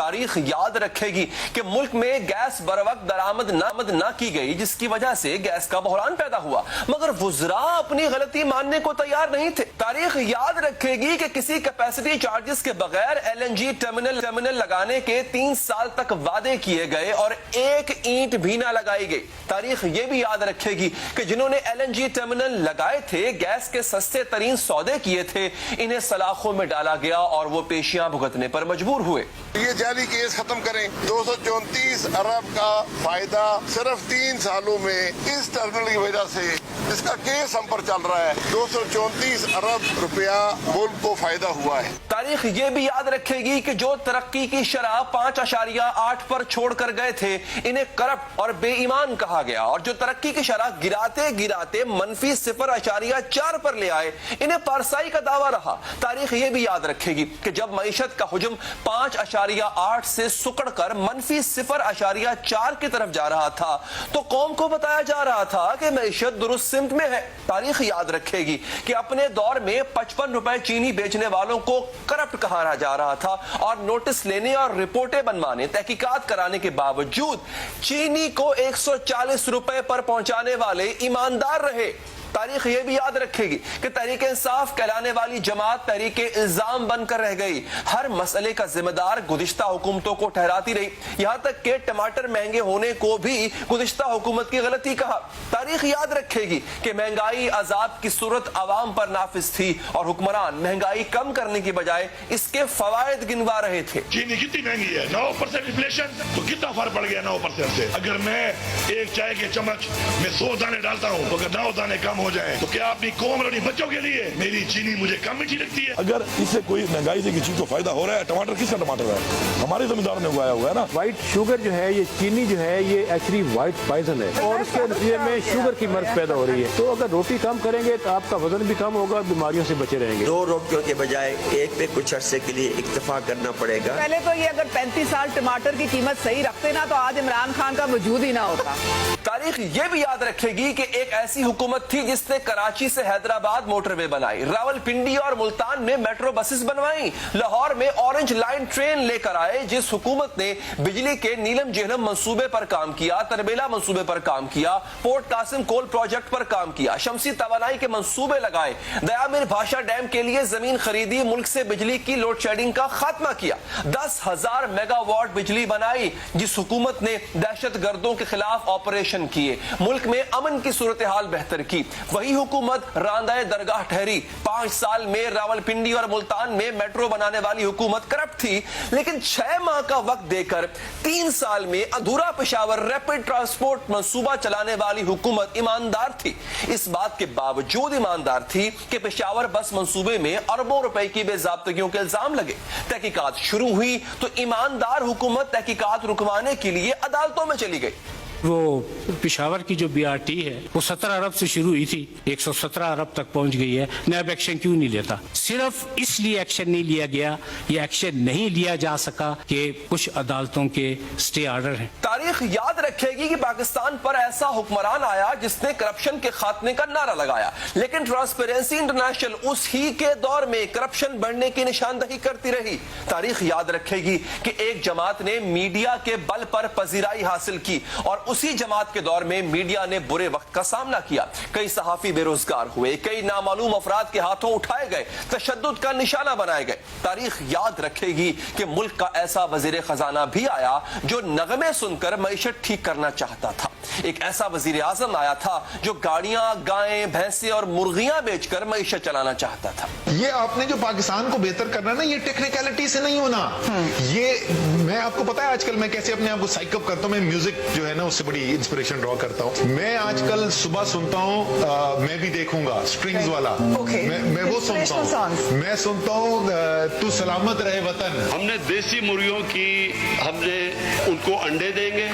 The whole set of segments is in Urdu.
تاریخ یاد رکھے گی کہ ملک میں گیس بروقت درآمد نہ کی گئی، جس کی وجہ سے گیس کا بحران پیدا ہوا، مگر وزراء اپنی غلطی ماننے کو تیار نہیں تھے۔ تاریخ یاد رکھے گی کہ کسی کیپیسٹی چارجز کے بغیر ایل این جی ٹرمینل لگانے کے 3 سال تک وعدے کیے گئے اور ایک اینٹ بھی نہ لگائی گئی۔ تاریخ یہ بھی یاد رکھے گی کہ جنہوں نے ایل این جی ٹرمینل لگائے تھے، گیس کے سستے ترین سودے کیے تھے، انہیں سلاخوں میں ڈالا گیا اور وہ پیشیاں بھگتنے پر مجبور ہوئے۔ یہ جعلی کیس ختم کریں۔ 234 ارب کا فائدہ صرف 3 سالوں میں اس ٹرمینل کی وجہ سے، اس کا کیس ہم پر چل رہا ہے، 234 ارب روپیہ ملک کو فائدہ ہوا ہے۔ تاریخ یہ بھی یاد رکھے گی کہ جو ترقی کی شرح 5.8 پر چھوڑ کر گئے تھے، انہیں کرپٹ اور بے ایمان کہا گیا، اور جو ترقی کی شرح گراتے منفی 0.4 پر لے آئے، انہیں پارسائی کا دعویٰ رہا۔ تاریخ یہ بھی یاد رکھے گی کہ جب معیشت کا حجم 5.8 سے سکڑ کر منفی 0.4 کی طرف جا رہا تھا تو قوم کو بتایا جا رہا تھا کہ معیشت درست سمت میں ہے۔ تاریخ یاد رکھے گی کہ اپنے دور میں 55 روپے چینی بیچنے والوں کو کرپٹ کہا جا رہا تھا، اور نوٹس لینے اور رپورٹیں بنوانے، تحقیقات کرانے کے باوجود چینی کو 140 روپے پر پہنچانے والے ایماندار رہے۔ تاریخ یہ بھی یاد رکھے گی کہ تحریک انصاف کہلانے والی جماعت تحریک الزام بن کر رہ گئی، ہر مسئلے کا ذمہ دار گزشتہ حکومتوں کو ٹھہراتی رہی، یہاں تک کہ ٹماٹر مہنگے ہونے کو بھی گزشتہ حکومت کی غلطی کہا۔ تاریخ یاد رکھے گی کہ مہنگائی عذاب کی صورت عوام پر نافذ تھی، اور حکمران مہنگائی کم کرنے کی بجائے اس کے فوائد گنوا رہے تھے۔ چینی کتنی مہنگی ہے، 9% انفلیشن، تو کتنا فرق پڑ گیا 9% سے؟ اگر میں ایک چائے کے چمچ میں 100 دانے ڈالتا ہوں تو اگر 9 دانے کم ہو جائے تو کیا اپنی قوم اور اپنی بچوں کے لیے میری چینی مجھے کم میٹھی لگتی ہے؟ اگر اس سے کوئی مہنگائی سے کسی چیز کو فائدہ ہو رہا ہے، ٹماٹر کس کا ٹماٹر ہے؟ ہمارے زمینداروں نے اگایا ہوا ہے نا۔ وائٹ شوگر جو ہے، یہ چینی جو ہے، یہ ایکچولی وائٹ پوائزن ہے، اور اس کے نتیجے میں شوگر کی مرض پیدا ہو رہی ہے۔ تو اگر روٹی کم کریں گے تو آپ کا وزن بھی کم ہوگا، بیماریوں سے بچے رہیں گے۔ 2 روٹیوں کے بجائے ایک پہ کچھ عرصے کے لیے اکتفا کرنا پڑے گا۔ پہلے تو یہ اگر 35 سال ٹماٹر کی قیمت صحیح رکھتے نا تو آج عمران خان کا وجود ہی نہ ہوتا۔ تاریخ یہ بھی یاد رکھے گی کہ ایک ایسی حکومت تھی جس نے کراچی سے حیدرآباد موٹر وے بنائی، راولپنڈی اور ملتان میں میٹرو بسز بنوائیں، لاہور میں اورنج لائن ٹرین لے کر آئے، جس حکومت نے بجلی کے نیلم جہلم منصوبے پر کام کیا، تربیلا منصوبے پر کام کیا، پورٹ قاسم کول پروجیکٹ پر کام کیا، شمسی توانائی کے منصوبے لگائے، دیامیر بھاشا ڈیم کے لیے زمین خریدی، ملک سے بجلی کی لوڈ شیڈنگ کا خاتمہ کیا، 10,000 میگا واٹ بجلی بنائی، جس حکومت نے دہشت گردوں کے خلاف آپریشن کیے، ملک میں امن کی صورتحال بہتر کی۔ وہی حکومت راندہ درگاہ ٹھہری۔ 5 سال میں راولپنڈی اور ملتان میں میٹرو بنانے والی حکومت کرپٹ تھی، لیکن 6 ماہ کا وقت دے کر 3 سال میں ادھورا پشاور ریپڈ ٹرانسپورٹ منصوبہ چلانے والی حکومت ایماندار تھی۔ اس بات کے باوجود ایماندار تھی کہ پشاور بس منصوبے میں اربوں روپے کی بے ضابطگیوں کے الزام لگے۔ تحقیقات شروع ہوئی تو ایماندار حکومت تحقیقات رکوانے کے لیے عدالتوں میں چلی گئی۔ وہ پشاور کی جو بی آر ٹی ہے وہ 17 ارب سے شروع ہوئی تھی، 117 ارب تک پہنچ گئی ہے۔ نیب ایکشن کیوں نہیں لیتا؟ صرف اس لیے ایکشن نہیں لیا گیا، یہ ایکشن نہیں لیا جا سکا کہ کچھ عدالتوں کے سٹے آرڈر ہیں۔ تاریخ یاد رکھے گی کہ پاکستان پر ایسا حکمران آیا جس نے کرپشن کے خاتمے کا نعرہ لگایا، لیکن ٹرانسپیرنسی انٹرنیشنل اس ہی کے دور میں کرپشن بڑھنے کی نشاندہی کرتی رہی۔ تاریخ یاد رکھے گی کہ ایک جماعت نے میڈیا کے بل پر پذیرائی حاصل کی، اور اسی جماعت کے دور میں میڈیا نے برے وقت کا سامنا کیا، کئی صحافی بے روزگار ہوئے، کئی نامعلوم افراد کے ہاتھوں اٹھائے گئے، تشدد کا نشانہ بنائے گئے۔ تاریخ یاد رکھے گی کہ ملک کا ایسا وزیر خزانہ بھی آیا جو نغمے سن کر معیشت ٹھیک کرنا چاہتا تھا، ایک ایسا وزیر اعظم آیا تھا جو گاڑیاں، گائیں، بھینسیں اور مرغیاں بیچ کر معیشت چلانا چاہتا تھا۔ یہ آپ نے جو پاکستان کو بہتر کرنا نا، یہ ٹیکنیکلٹی سے نہیں ہونا۔ یہ میں آپ کو پتا ہے آج کل میں کیسے اپنے آپ کو سائیک اپ کرتا ہوں، میں میوزک جو ہے نا اس سے بڑی انسپریشن ڈرا کرتا ہوں۔ میں آج کل صبح سنتا ہوں میں بھی دیکھوں گا سٹرنگز والا، میں وہ سنتا ہوں، میں سنتا ہوں تو سلامت رہے وطن۔ ہم نے دیسی مرغیوں کی، ہم نے ان کو انڈے دیں گے،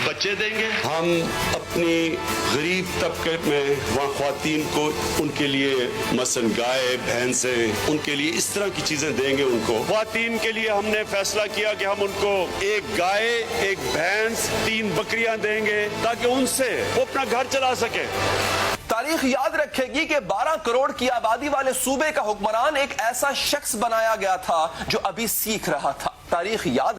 بچے دیں گے، ہم اپنی غریب طبقے میں وہاں خواتین کو ان کے لیے مثلا گائے، بھینسیں، ان کے لیے اس طرح کی چیزیں دیں گے۔ ان کو خواتین کے لیے ہم نے فیصلہ کیا کہ ہم ان کو 1 گائے، 1 بھینس، 3 بکریاں دیں گے تاکہ ان سے وہ اپنا گھر چلا سکے۔ تاریخ یاد رکھے گی کہ 12 کروڑ کی آبادی والے صوبے کا حکمران ایک ایسا شخص بنایا گیا تھا جو ابھی سیکھ رہا تھا۔ تاریخ یاد